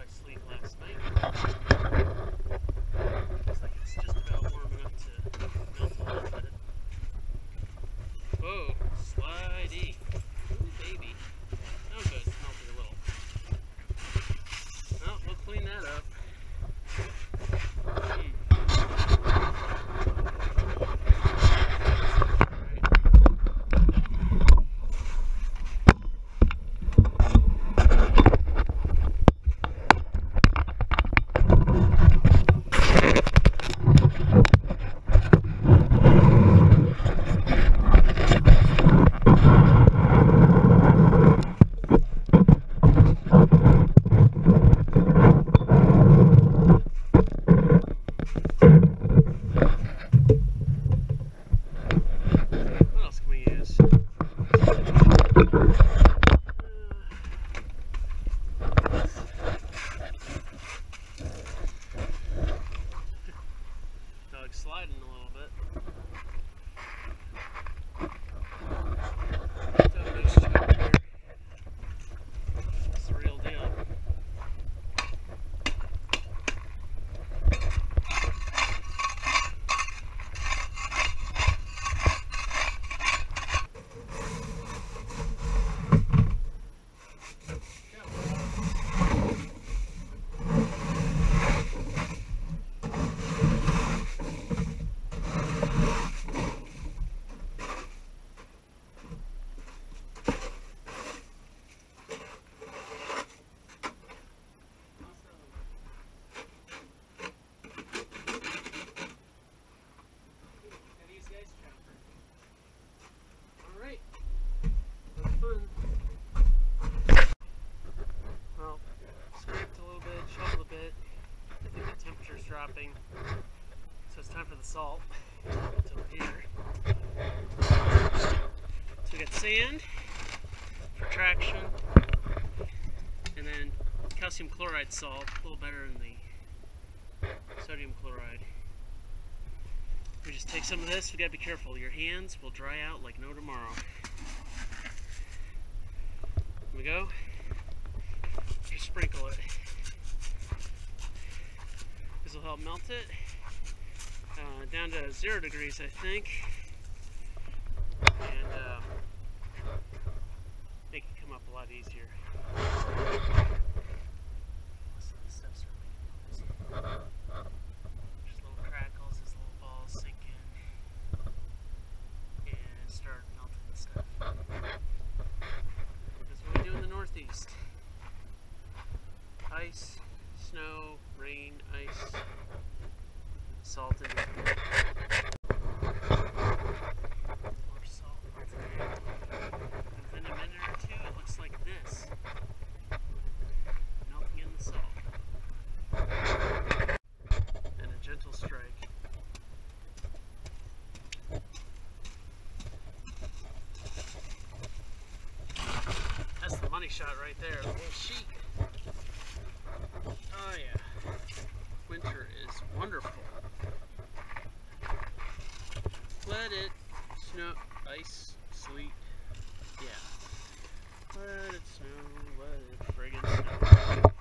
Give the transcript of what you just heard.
by sleep last night. Looks like it's just about warm enough to melt a little bit. Whoa, slidey. Ooh, baby. Oh good, it's melted a little. Well, we'll clean that up. What else can we use? Dog's sliding a little bit. Those two over here. It's the real deal. Alright, that's fun. Well, scraped a little bit, shoveled a bit. I think the temperature's dropping, so it's time for the salt. It's over here. So we got sand for traction, and then calcium chloride salt, a little better than the sodium chloride. We just take some of this. We gotta be careful. Your hands will dry out like no tomorrow. Here we go. Just sprinkle it. This will help melt it down to 0 degrees, I think, and make it come up a lot easier. Northeast. Ice, snow, rain, ice, salt in it. More salt. Within a minute or two, it looks like this. Melting in the salt. And a gentle strike. That's the money shot right there, the whole sheet. Oh yeah, winter is wonderful. Let it snow, ice, sleet, yeah. Let it snow, let it friggin' snow.